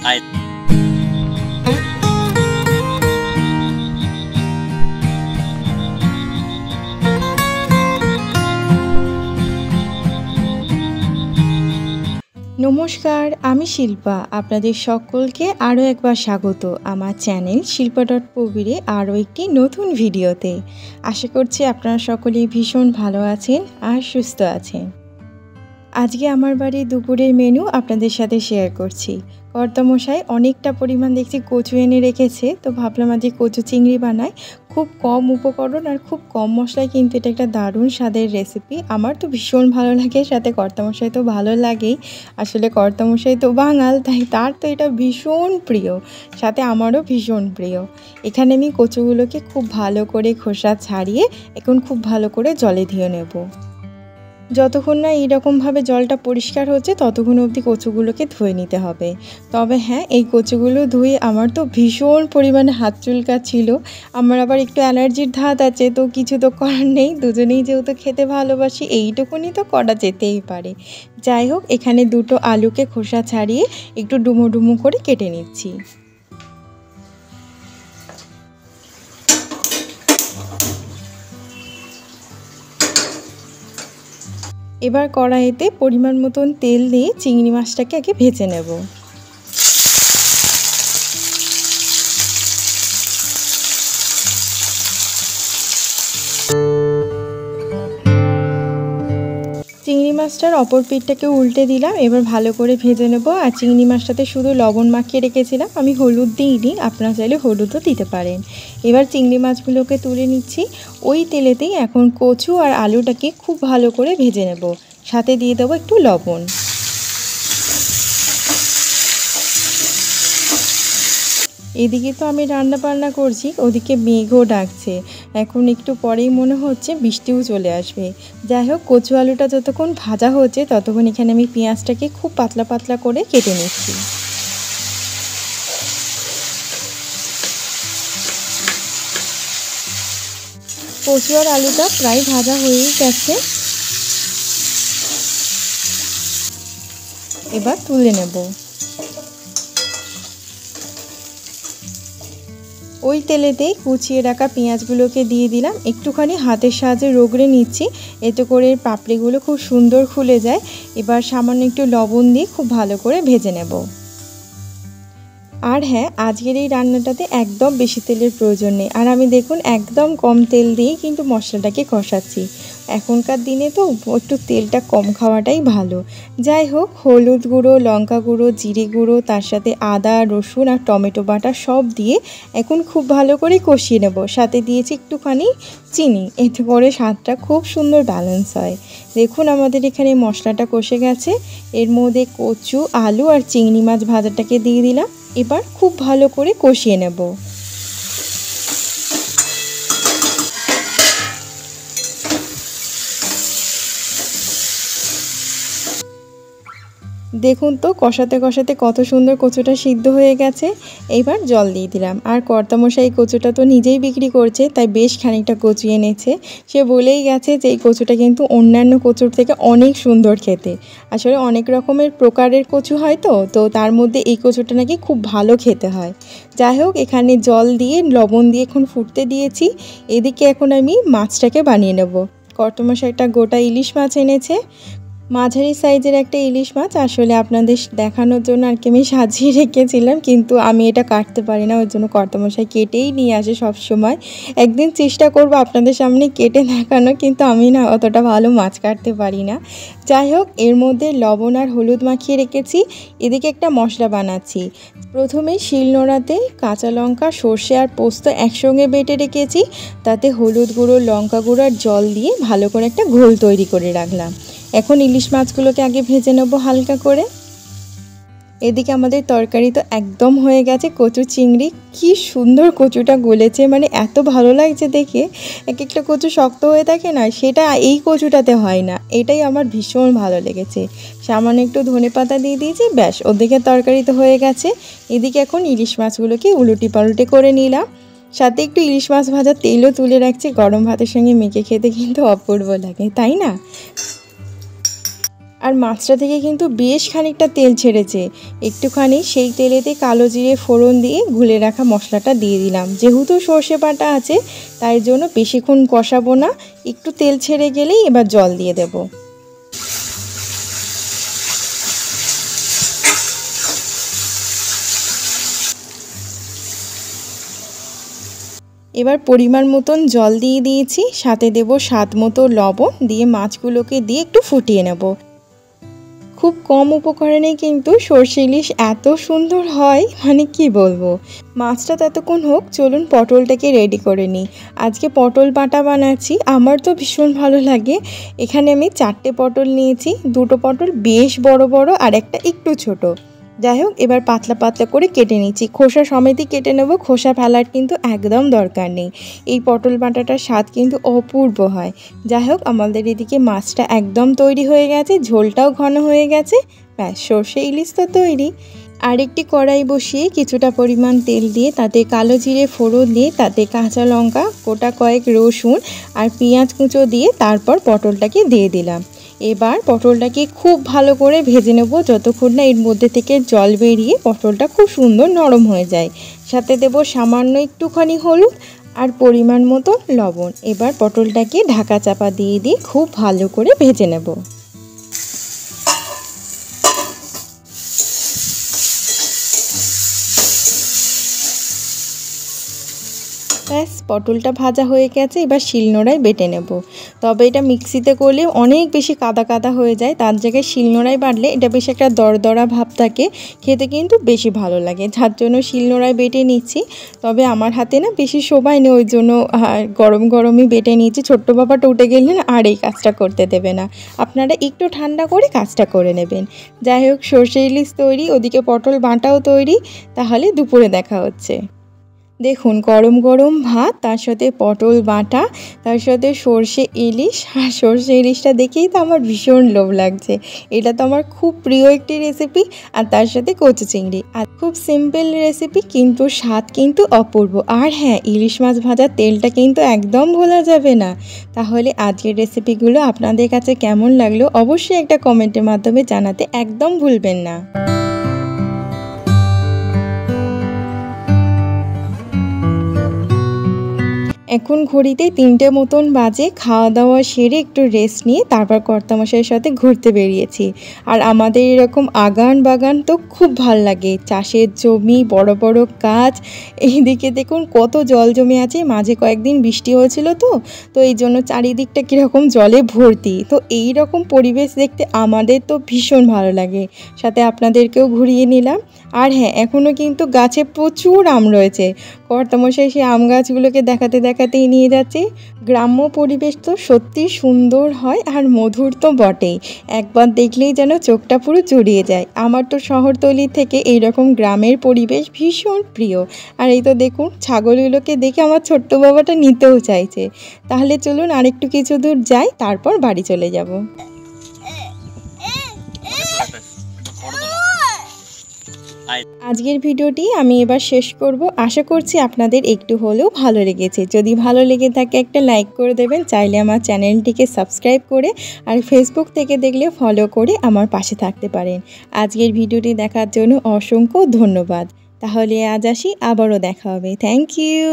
I নমস্কার, আমি শিল্পা। আপনাদের সকলকে আরও একবার স্বাগত আমার চ্যানেল শিল্পা.প্রবীরে আরও একটি নতুন ভিডিওতে। আশা করছি আপনারা সকলেই ভীষণ ভালো আছেন আর সুস্থ আছেন। আজকে আমার বাড়ির দুপুরের মেনু আপনাদের সাথে শেয়ার করছি। কর্তামশাই অনেকটা পরিমাণ দেখছি কচু এনে রেখেছে, তো ভাবলাম আজকে কচু চিংড়ি বানাই। খুব কম উপকরণ আর খুব কম মশলায় কিন্তু এটা একটা দারুণ স্বাদের রেসিপি। আমার তো ভীষণ ভালো লাগে, সাথে কর্তামশাই তো ভালো লাগেই। আসলে কর্তামশাই তো বাঙাল, তাই তার তো এটা ভীষণ প্রিয়, সাথে আমারও ভীষণ প্রিয়। এখানে আমি কচুগুলোকে খুব ভালো করে খোসা ছাড়িয়ে এখন খুব ভালো করে জলে ধুয়ে নেব। যতক্ষণ না এইরকমভাবে জলটা পরিষ্কার হচ্ছে ততক্ষণ অবধি কচুগুলোকে ধুয়ে নিতে হবে। তবে হ্যাঁ, এই কচুগুলো ধুয়ে আমার তো ভীষণ পরিমাণে হাত চুলকাচ্ছিল। আমার আবার একটু অ্যালার্জির ধাত আছে, তো কিছু তো করার নেই। দুজনেই যেহেতু খেতে ভালোবাসি, এইটুকুনি তো করা যেতেই পারে। যাই হোক, এখানে দুটো আলুকে খোসা ছাড়িয়ে একটু ডুমো ডুমো করে কেটে নিচ্ছি। এবার কড়াইতে পরিমাণ মতন তেল দিয়ে চিংড়ি মাছটাকে আগে ভেজে নেব। চিংড়ি মাছটার অপর পিঠটাকে উল্টে দিলাম। এবার ভালো করে ভেজে নেব। আর চিংড়ি মাছটাতে শুধু লবণ মাখিয়ে রেখেছিলাম, আমি হলুদ দিইনি, আপনারা চাইলে হলুদও দিতে পারেন। এবার চিংড়ি মাছগুলোকে তুলে নিচ্ছি। ওই তেলেতেই এখন কচু আর আলুটাকে খুব ভালো করে ভেজে নেব, সাথে দিয়ে দেবো একটু লবণ। এদিকে তো আমি রান্না বান্না করছি, ওদিকে মেঘও ডাকছে। এখন একটু পরেই মনে হচ্ছে বৃষ্টিও চলে আসবে। যাই হোক, কচু আলুটা যতক্ষণ ভাজা হচ্ছে ততক্ষণ এখানে আমি পেঁয়াজটাকে খুব পাতলা পাতলা করে কেটে নিচ্ছি। কচু আর আলুটা প্রায় ভাজা হয়েই গেছে, এবার তুলে নেব। ওই তেলেতেই কুচিয়ে রাখা পেঁয়াজগুলোকে দিয়ে দিলাম। একটুখানি হাতের সাহায্যে রগড়ে নিচ্ছি, এতে করে পাপড়িগুলো খুব সুন্দর খুলে যায়। এবার সামান্য একটু লবণ দিয়ে খুব ভালো করে ভেজে নেব। আর হ্যাঁ, আজকের এই রান্নাটাতে একদম বেশি তেলের প্রয়োজন নেই। আর আমি দেখুন একদম কম তেল দিয়েই কিন্তু মশলাটাকে কষাচ্ছি। এখনকার দিনে তো একটু তেলটা কম খাওয়াটাই ভালো। যাই হোক, হলুদ গুঁড়ো, লঙ্কা গুঁড়ো, জিরে গুঁড়ো, তার সাথে আদা, রসুন আর টমেটো বাটা সব দিয়ে এখন খুব ভালো করে কষিয়ে নেব। সাথে দিয়েছি একটুখানি চিনি, এতে করে স্বাদটা খুব সুন্দর ব্যালেন্স হয়। দেখুন আমাদের এখানে মশলাটা কষে গেছে। এর মধ্যে কচু, আলু আর চিংড়ি মাছ ভাজাটাকে দিয়ে দিলাম। এবার খুব ভালো করে কষিয়ে নেব। দেখুন তো কষাতে কষাতে কত সুন্দর কচুটা সিদ্ধ হয়ে গেছে। এইবার জল দিয়ে দিলাম। আর কর্তামশাই কচুটা তো নিজেই বিক্রি করছে, তাই বেশ খানিকটা কচু এনেছে। সে বলেই গেছে যে এই কচুটা কিন্তু অন্যান্য কচুর থেকে অনেক সুন্দর খেতে। আসলে অনেক রকমের প্রকারের কচু হয়, তো তার মধ্যে এই কচুটা নাকি খুব ভালো খেতে হয়। যাই হোক, এখানে জল দিয়ে লবণ দিয়ে এখন ফুটতে দিয়েছি। এদিকে এখন আমি মাছটাকে বানিয়ে নেব। কর্তামশাই একটা গোটা ইলিশ মাছ এনেছে, মাঝারি সাইজের একটা ইলিশ মাছ। আসলে আপনাদের দেখানোর জন্য আর কি আমি সাজিয়ে রেখেছিলাম, কিন্তু আমি এটা কাটতে পারি না, ওর জন্য কর্তামশাই কেটেই নিয়ে আসে সব সময়। একদিন চেষ্টা করব আপনাদের সামনে কেটে দেখানো, কিন্তু আমি না অতটা ভালো মাছ কাটতে পারি না। যাই হোক, এর মধ্যে লবণ আর হলুদ মাখিয়ে রেখেছি। এদিকে একটা মশলা বানাচ্ছি। প্রথমে শিলনোড়াতে কাঁচা লঙ্কা, সর্ষে আর পোস্ত একসঙ্গে বেটে রেখেছি। তাতে হলুদ গুঁড়ো, লঙ্কা গুঁড়ো আর জল দিয়ে ভালো করে একটা ঘোল তৈরি করে রাখলাম। এখন ইলিশ মাছগুলোকে আগে ভেজে নেব হালকা করে। এদিকে আমাদের তরকারি তো একদম হয়ে গেছে। কচু চিংড়ি, কি সুন্দর কচুটা গলেছে, মানে এত ভালো লাগছে দেখে। এক একটা কচু শক্ত হয়ে থাকে না, সেটা এই কচুটাতে হয় না। এটাই আমার ভীষণ ভালো লেগেছে। সামান্য একটু ধনেপাতা দিয়ে দিয়েছি, ব্যাস ওদিকে তরকারি তো হয়ে গেছে। এদিকে এখন ইলিশ মাছগুলোকে উলুটি পালুটি করে নিলাম। সাথে একটু ইলিশ মাছ ভাজার তেলও তুলে রাখছি। গরম ভাতের সঙ্গে মেখে খেতে কিন্তু অপূর্ব লাগে, তাই না? আর মাছটা থেকে কিন্তু বেশ খানিকটা তেল ছেড়েছে। একটুখানি সেই তেলেতে কালো জিরে ফোড়ন দিয়ে গুলে রাখা মশলাটা দিয়ে দিলাম। যেহেতু সর্ষে বাটা আছে তাই জন্য বেশিক্ষণ কষাবো না, একটু তেল ছেড়ে গেলেই এবার জল দিয়ে দেব। এবার পরিমাণ মতন জল দিয়ে দিয়েছি, সাথে দেব স্বাদ মতো লবণ, দিয়ে মাছগুলোকে দিয়ে একটু ফুটিয়ে নেব। খুব কম উপকরণেই কিন্তু সর্ষে ইলিশ এত সুন্দর হয়, মানে কি বলবো। মাছটা ততক্ষণ হোক, চলুন পটলটাকে রেডি করে নিই। আজকে পটল বাটা বানাচ্ছি, আমার তো ভীষণ ভালো লাগে। এখানে আমি 4টে পটল নিয়েছি, 2টো পটল বেশ বড় বড় আর একটা একটু ছোট। যাই হোক, এবার পাতলা পাতলা করে কেটে নিচ্ছি, খোসা সমেতই কেটে নেব, খোসা ফেলার কিন্তু একদম দরকার নেই। এই পটল বাটাটার স্বাদ কিন্তু অপূর্ব হয়। যাই হোক, আমাদের এদিকে মাছটা একদম তৈরি হয়ে গেছে, ঝোলটাও ঘন হয়ে গেছে, ব্যাস সর্ষে ইলিশ তো তৈরি। আরেকটি কড়াই বসিয়ে কিছুটা পরিমাণ তেল দিয়ে তাতে কালো জিরে ফোড়ন দিয়ে তাতে কাঁচা লঙ্কা, গোটা কয়েক রসুন আর পেঁয়াজ কুঁচো দিয়ে তারপর পটলটাকে দিয়ে দিলাম। এবার পটলটাকে খুব ভালো করে ভেজে নেব, যতক্ষণ না এর মধ্যে থেকে জল বেরিয়ে পটলটা খুব সুন্দর নরম হয়ে যায়। সাথে দেব সামান্য একটুখানি হলুদ আর পরিমাণ মতো লবণ। এবার পটলটাকে ঢাকা চাপা দিয়ে দিয়ে খুব ভালো করে ভেজে নেব। ব্যাস পটলটা ভাজা হয়ে গেছে, এবার শিলনোড়ায় বেটে নেব। তবে এটা মিক্সিতে করলে অনেক বেশি কাদা কাদা হয়ে যায়, তার জায়গায় শিলনোড়ায় বাটলে এটা বেশ একটা দরদরা ভাব থাকে, খেতে কিন্তু বেশি ভালো লাগে, যার জন্য শিলনোড়ায় বেটে নিচ্ছি। তবে আমার হাতে না বেশি সময় নেই, ওই জন্য গরম গরমই বেটে নিচ্ছি। ছোট্ট বাবাটা উঠে গেলেন আর এই কাজটা করতে দেবে না, আপনারা একটু ঠান্ডা করে কাজটা করে নেবেন। যাই হোক, সর্ষে ইলিশ তৈরি, ওদিকে পটল বাটাও তৈরি, তাহলে দুপুরে দেখা হচ্ছে। দেখুন, গরম গরম ভাত, তার সাথে পটল বাটা, তার সাথে সর্ষে ইলিশ। আর সর্ষে ইলিশটা দেখেই তো আমার ভীষণ লোভ লাগছে। এটা তো আমার খুব প্রিয় একটি রেসিপি, আর তার সাথে কচু চিংড়ি। আর খুব সিম্পল রেসিপি, কিন্তু স্বাদ কিন্তু অপূর্ব। আর হ্যাঁ, ইলিশ মাছ ভাজার তেলটা কিন্তু একদম ভোলা যাবে না। তাহলে আজকের রেসিপিগুলো আপনাদের কাছে কেমন লাগলো অবশ্যই একটা কমেন্টের মাধ্যমে জানাতে একদম ভুলবেন না। এখন ঘড়িতে 3টে মতন বাজে। খাওয়া দাওয়া সেরে একটু রেস্ট নিয়ে তারপর কর্তামশাইয়ের সাথে ঘুরতে বেরিয়েছি। আর আমাদের এরকম আগান বাগান তো খুব ভাল লাগে, চাষের জমি, বড় বড় গাছ। এইদিকে দেখুন কত জল জমে আছে, মাঝে কয়েকদিন বৃষ্টি হয়েছিল তো এই জন্য চারিদিকটা কীরকম জলে ভর্তি। তো এই রকম পরিবেশ দেখতে আমাদের তো ভীষণ ভালো লাগে, সাথে আপনাদেরকেও ঘুরিয়ে নিলাম। আর হ্যাঁ, এখনও কিন্তু গাছে প্রচুর আম রয়েছে। কর্তামশাই সেই আম গাছগুলোকে দেখাতে দেখাতেই নিয়ে যাচ্ছে। গ্রাম্য পরিবেশ তো সত্যি সুন্দর হয়, আর মধুর তো বটেই, একবার দেখলেই যেন চোখটা পুরো জুড়িয়ে যায়। আমার তো শহরতলি থেকে এইরকম গ্রামের পরিবেশ ভীষণ প্রিয়। আর এই তো দেখুন, ছাগলগুলোকে দেখে আমার ছোট্ট বাবাটা নিতেও চাইছে। তাহলে চলুন আরেকটু কিছু দূর যাই, তারপর বাড়ি চলে যাব। আজকের ভিডিওটি আমি এবার শেষ করব। আশা করছি আপনাদের একটু হলেও ভালো লেগেছে। যদি ভালো লেগে থাকে একটা লাইক করে দেবেন, চাইলে আমার চ্যানেলটিকে সাবস্ক্রাইব করে আর ফেসবুক থেকে দেখলে ফলো করে আমার পাশে থাকতে পারেন। আজকের ভিডিওটি দেখার জন্য অসংখ্য ধন্যবাদ। তাহলে আজ আসি, আবারও দেখা হবে। Thank you.